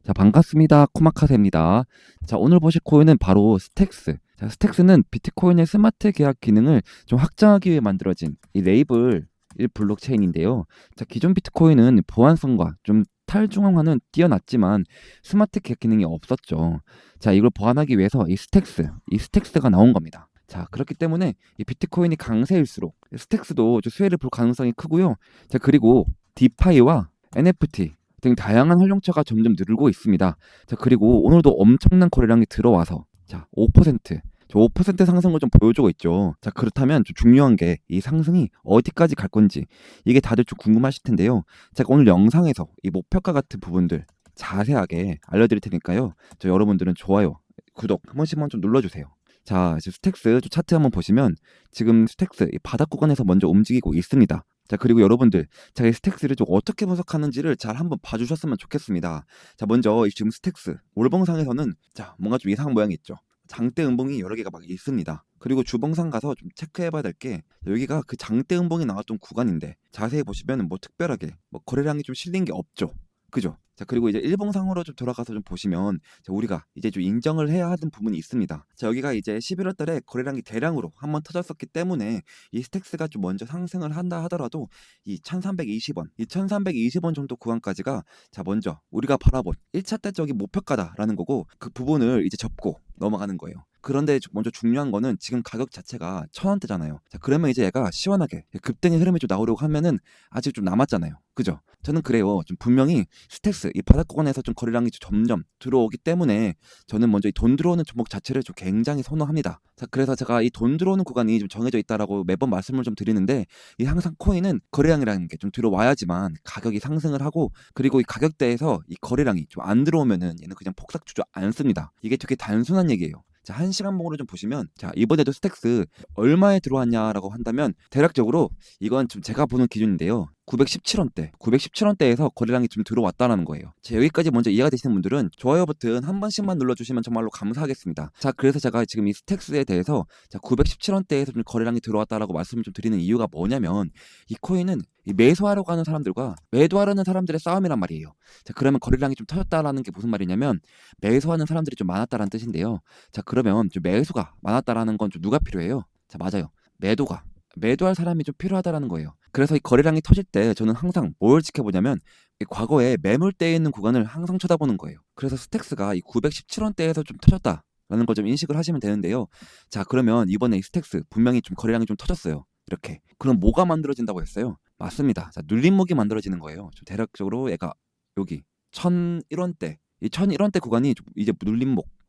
자, 반갑습니다. 코마카세입니다. 자, 오늘 보실 코인은 바로 스택스. 자, 스택스는 비트코인의 스마트 계약 기능을 좀 확장하기 위해 만들어진 이 레이블 1 블록체인인데요. 자, 기존 비트코인은 보안성과 좀 탈중앙화는 뛰어났지만 스마트 계약 기능이 없었죠. 자, 이걸 보완하기 위해서 이 스택스가 나온 겁니다. 자, 그렇기 때문에 이 비트코인이 강세일수록 스택스도 좀 수혜를 볼 가능성이 크고요. 자, 그리고 디파이와 NFT 등 다양한 활용처가 점점 늘고 있습니다. 자, 그리고 오늘도 엄청난 거래량이 들어와서 자, 5%, 5% 상승을 좀 보여주고 있죠. 자, 그렇다면 좀 중요한 게 이 상승이 어디까지 갈 건지 이게 다들 좀 궁금하실 텐데요. 제가 오늘 영상에서 이 목표가 같은 부분들 자세하게 알려드릴 테니까요. 저 여러분들은 좋아요, 구독 한 번씩만 좀 눌러주세요. 자, 지금 스택스 좀 차트 한번 보시면 지금 스택스 이 바닥 구간에서 먼저 움직이고 있습니다. 자, 그리고 여러분들 제가 이 스택스를 좀 어떻게 분석하는지를 잘 한번 봐주셨으면 좋겠습니다. 자, 먼저 이 지금 스택스 월봉상에서는 자, 뭔가 좀 이상한 모양이 있죠. 장대 음봉이 여러 개가 막 있습니다. 그리고 주봉상 가서 좀 체크해봐야 될 게 여기가 그 장대 음봉이 나왔던 구간인데 자세히 보시면 뭐 특별하게 뭐 거래량이 좀 실린 게 없죠. 그죠? 자, 그리고 이제 일봉상으로 좀 돌아가서 좀 보시면 자, 우리가 이제 좀 인정을 해야 하는 부분이 있습니다. 자, 여기가 이제 11월 달에 거래량이 대량으로 한번 터졌었기 때문에 이 스택스가 좀 먼저 상승을 한다 하더라도 이 1320원, 이 1320원 정도 구간까지가 자, 먼저 우리가 바라본 1차 때적인 목표가다라는 거고 그 부분을 이제 접고 넘어가는 거예요. 그런데 먼저 중요한 거는 지금 가격 자체가 1,000원대잖아요. 자, 그러면 이제 얘가 시원하게 급등의 흐름이 좀 나오려고 하면은 아직 좀 남았잖아요. 그죠? 저는 그래요. 좀 분명히 스택스 이 바닥 구간에서 좀 거래량이 점점 들어오기 때문에 저는 먼저 이 돈 들어오는 종목 자체를 좀 굉장히 선호합니다. 자, 그래서 제가 이 돈 들어오는 구간이 좀 정해져 있다라고 매번 말씀을 좀 드리는데 이 항상 코인은 거래량이라는 게 좀 들어와야지만 가격이 상승을 하고 그리고 이 가격대에서 이 거래량이 좀 안 들어오면은 얘는 그냥 폭삭 주저 않습니다. 이게 되게 단순한 얘기예요. 자, 1시간봉으로 좀 보시면 자, 이번에도 스택스 얼마에 들어왔냐라고 한다면 대략적으로 이건 좀 제가 보는 기준인데요. 917원대, 917원대에서 거래량이 좀 들어왔다라는 거예요. 자, 여기까지 먼저 이해가 되시는 분들은 좋아요 버튼 한 번씩만 눌러주시면 정말로 감사하겠습니다. 자, 그래서 제가 지금 이 스택스에 대해서 자, 917원대에서 좀 거래량이 들어왔다라고 말씀을 좀 드리는 이유가 뭐냐면 이 코인은 이 매수하려고 하는 사람들과 매도하려는 사람들의 싸움이란 말이에요. 자, 그러면 거래량이 좀 터졌다라는 게 무슨 말이냐면 매수하는 사람들이 좀 많았다라는 뜻인데요. 자, 그러면 좀 매수가 많았다라는 건 좀 누가 필요해요? 자, 맞아요. 매도가. 매도할 사람이 좀 필요하다라는 거예요. 그래서 이 거래량이 터질 때 저는 항상 뭘 지켜보냐면 이 과거에 매물대에 있는 구간을 항상 쳐다보는 거예요. 그래서 스택스가 이 917원대에서 좀 터졌다라는 걸 좀 인식을 하시면 되는데요. 자, 그러면 이번에 이 스택스 분명히 좀 거래량이 좀 터졌어요. 이렇게. 그럼 뭐가 만들어진다고 했어요? 맞습니다. 자, 눌림목이 만들어지는 거예요. 좀 대략적으로 얘가 여기 1001원대 이 1001원대 구간이 이제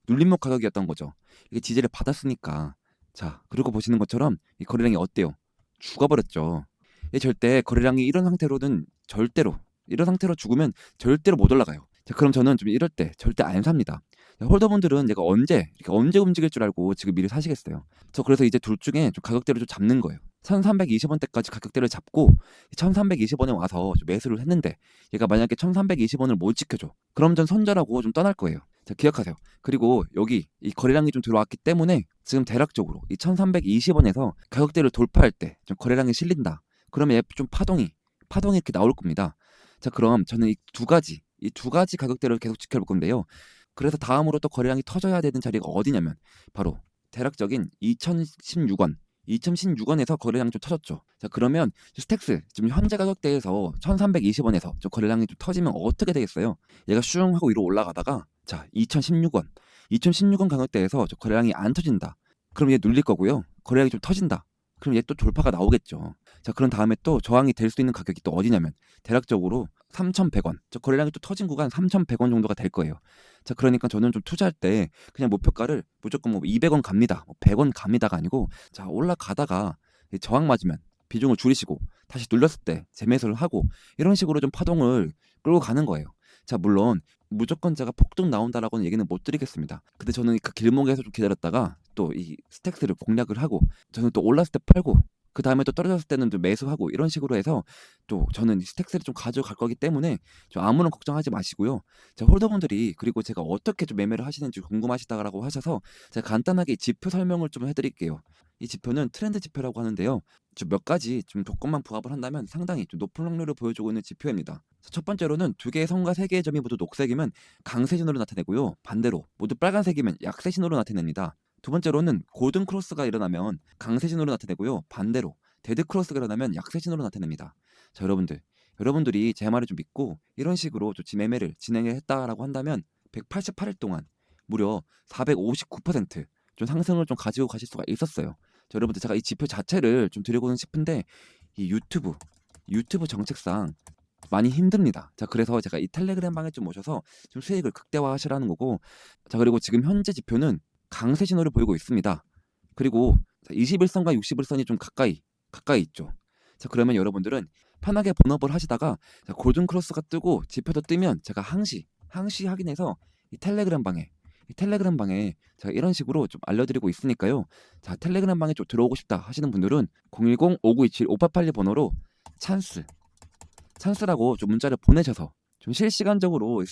눌림목 가격이었던 거죠. 이게 지지를 받았으니까 자, 그리고 보시는 것처럼 이 거래량이 어때요? 죽어버렸죠. 이 절대 거래량이 이런 상태로는 절대로 이런 상태로 죽으면 절대로 못 올라가요. 자, 그럼 저는 좀 이럴 때 절대 안 삽니다. 홀더분들은 얘가 언제 움직일 줄 알고 지금 미리 사시겠어요. 저 그래서 이제 둘 중에 좀 가격대를 좀 잡는 거예요. 1320원대까지 가격대를 잡고 1320원에 와서 좀 매수를 했는데 얘가 만약에 1320원을 못 지켜줘. 그럼 전 손절하고 좀 떠날 거예요. 자, 기억하세요. 그리고 여기 이 거래량이 좀 들어왔기 때문에 지금 대략적으로 이 1320원에서 가격대를 돌파할 때 좀 거래량이 실린다. 그러면 얘 좀 파동이 이렇게 나올 겁니다. 자, 그럼 저는 이 두 가지 가격대를 계속 지켜볼 건데요. 그래서 다음으로 또 거래량이 터져야 되는 자리가 어디냐면 바로 대략적인 2016원 2016원에서 거래량이 좀 터졌죠. 자, 그러면 스택스 지금 현재 가격대에서 1320원에서 좀 거래량이 좀 터지면 어떻게 되겠어요? 얘가 슝 하고 위로 올라가다가 자, 2016원 가격대에서 저 거래량이 안 터진다. 그럼 얘 눌릴 거고요. 거래량이 좀 터진다. 그럼 얘 또 돌파가 나오겠죠. 자, 그런 다음에 또 저항이 될 수 있는 가격이 또 어디냐면 대략적으로 3,100원. 저 거래량이 또 터진 구간 3,100원 정도가 될 거예요. 자, 그러니까 저는 좀 투자할 때 그냥 목표가를 무조건 뭐 200원 갑니다. 뭐 100원 갑니다가 아니고 자, 올라가다가 저항 맞으면 비중을 줄이시고 다시 눌렸을 때 재매수를 하고 이런 식으로 좀 파동을 끌고 가는 거예요. 자, 물론 무조건 제가 폭등 나온다라고는 얘기는 못 드리겠습니다. 근데 저는 그 길목에서 좀 기다렸다가 또 이 스택스를 공략을 하고 저는 또 올랐을 때 팔고 그 다음에 또 떨어졌을 때는 좀 매수하고 이런 식으로 해서 또 저는 스택스를 좀 가져갈 거기 때문에 좀 아무런 걱정하지 마시고요. 자, 홀더분들이 그리고 제가 어떻게 좀 매매를 하시는지 궁금하시다라고 하셔서 제가 간단하게 지표 설명을 좀 해드릴게요. 이 지표는 트렌드 지표라고 하는데요. 좀 몇 가지 좀 조건만 부합을 한다면 상당히 좀 높은 확률을 보여주고 있는 지표입니다. 첫 번째로는 두 개의 선과 세 개의 점이 모두 녹색이면 강세 신호를 나타내고요. 반대로 모두 빨간색이면 약세 신호로 나타냅니다. 두 번째로는 골든 크로스가 일어나면 강세 신호로 나타내고요. 반대로 데드 크로스가 일어나면 약세 신호로 나타냅니다. 자, 여러분들이 제 말을 좀 믿고 이런 식으로 좀 매매를 진행을 했다라고 한다면 188일 동안 무려 459%좀 상승을 좀 가지고 가실 수가 있었어요. 자, 여러분들 제가 이 지표 자체를 좀 드리고는 싶은데 이 유튜브 정책상 많이 힘듭니다. 자, 그래서 제가 이 텔레그램 방에 좀 모셔서 좀 수익을 극대화하시라는 거고, 자, 그리고 지금 현재 지표는 강세 신호를 보이고 있습니다. 그리고 21선과 61선이 좀 가까이 있죠. 자, 그러면 여러분들은 편하게 본업을 하시다가 골든 크로스가 뜨고 지표도 뜨면 제가 항시 확인해서 이 텔레그램 방에 제가 이런 식으로 좀 알려드리고 있으니까요. 자, 텔레그램 방에 좀 들어오고 싶다 하시는 분들은 010-5927-5882 번호로 찬스라고 좀 문자를 보내셔서 좀 실시간적으로 이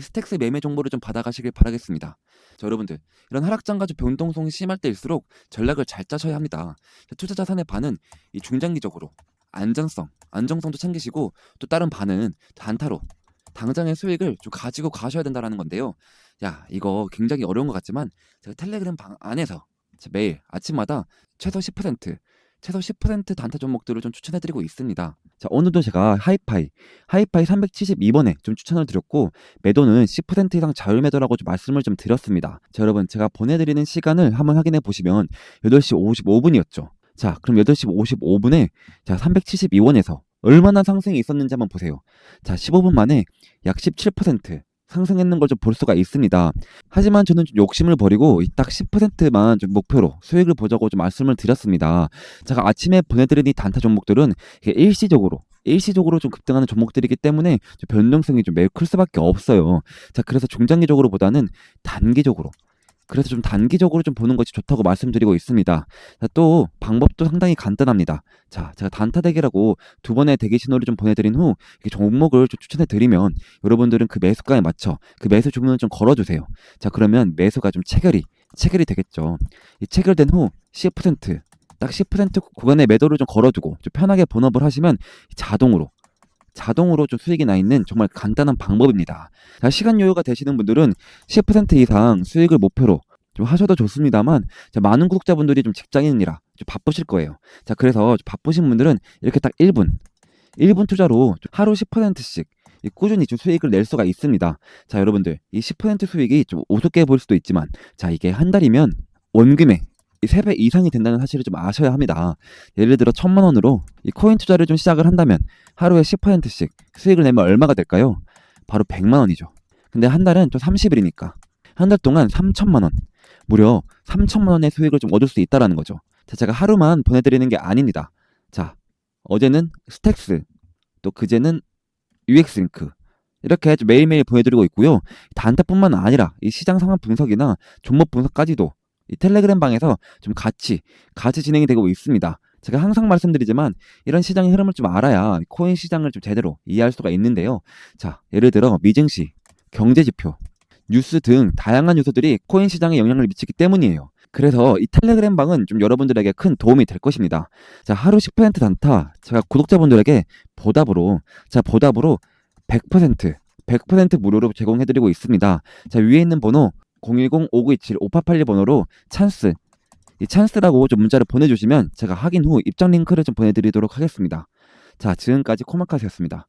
스택스 매매 정보를 좀 받아가시길 바라겠습니다. 자, 여러분들 이런 하락장과 좀 변동성이 심할 때일수록 전략을 잘 짜셔야 합니다. 자, 투자 자산의 반은 이 중장기적으로 안정성도 챙기시고 또 다른 반은 단타로 당장의 수익을 좀 가지고 가셔야 된다는 건데요. 야, 이거 굉장히 어려운 것 같지만 제가 텔레그램 방 안에서 매일 아침마다 최소 10% 단타 종목들을 좀 추천해드리고 있습니다. 자, 오늘도 제가 하이파이 372번에 좀 추천을 드렸고 매도는 10% 이상 자율 매도라고 좀 말씀을 좀 드렸습니다. 자, 여러분 제가 보내드리는 시간을 한번 확인해 보시면 8시 55분이었죠. 자, 그럼 8시 55분에 자 372원에서 얼마나 상승이 있었는지 한번 보세요. 자, 15분 만에 약 17% 상승했는 걸 좀 볼 수가 있습니다. 하지만 저는 좀 욕심을 버리고 딱 10%만 좀 목표로 수익을 보자고 좀 말씀을 드렸습니다. 제가 아침에 보내드린 이 단타 종목들은 일시적으로 좀 급등하는 종목들이기 때문에 좀 변동성이 좀 매우 클 수밖에 없어요. 자, 그래서 중장기적으로보다는 단기적으로 좀 보는 것이 좋다고 말씀드리고 있습니다. 자, 또 방법도 상당히 간단합니다. 자, 제가 단타 대기라고 두 번의 대기 신호를 좀 보내드린 후 종목을 좀 추천해 드리면 여러분들은 그 매수가에 맞춰 그 매수 주문을 좀 걸어주세요. 자, 그러면 매수가 좀 체결이 되겠죠. 이 체결된 후 10%딱 10% 구간의 매도를 좀 걸어두고 좀 편하게 본업을 하시면 자동으로 좀 수익이 나 있는 정말 간단한 방법입니다. 자, 시간 여유가 되시는 분들은 10% 이상 수익을 목표로 좀 하셔도 좋습니다만 자, 많은 구독자분들이 좀 직장인이라 좀 바쁘실 거예요. 자, 그래서 바쁘신 분들은 이렇게 딱 1분 투자로 하루 10%씩 꾸준히 좀 수익을 낼 수가 있습니다. 자, 여러분들 이 10% 수익이 좀 우습게 보일 수도 있지만 자, 이게 한 달이면 원금의 3배 이상이 된다는 사실을 좀 아셔야 합니다. 예를 들어 1,000만 원으로 이 코인 투자를 좀 시작을 한다면 하루에 10%씩 수익을 내면 얼마가 될까요? 바로 100만 원이죠. 근데 한 달은 또 30일이니까 한 달 동안 3,000만 원, 무려 3,000만 원의 수익을 좀 얻을 수 있다라는 거죠. 자, 제가 하루만 보내드리는 게 아닙니다. 자, 어제는 스택스, 또 그제는 UX링크 이렇게 매일매일 보내드리고 있고요. 단타뿐만 아니라 이 시장 상황 분석이나 종목 분석까지도 이 텔레그램 방에서 좀 같이 진행이 되고 있습니다. 제가 항상 말씀드리지만 이런 시장의 흐름을 좀 알아야 코인 시장을 좀 제대로 이해할 수가 있는데요. 자, 예를 들어 미증시, 경제지표, 뉴스 등 다양한 요소들이 코인 시장에 영향을 미치기 때문이에요. 그래서 이 텔레그램 방은 좀 여러분들에게 큰 도움이 될 것입니다. 자, 하루 10% 단타 제가 구독자분들에게 보답으로 100% 무료로 제공해드리고 있습니다. 자, 위에 있는 번호 010-5927-5881 번호로 이 찬스라고 좀 문자를 보내주시면 제가 확인 후 입장 링크를 좀 보내드리도록 하겠습니다. 자, 지금까지 코마카스였습니다.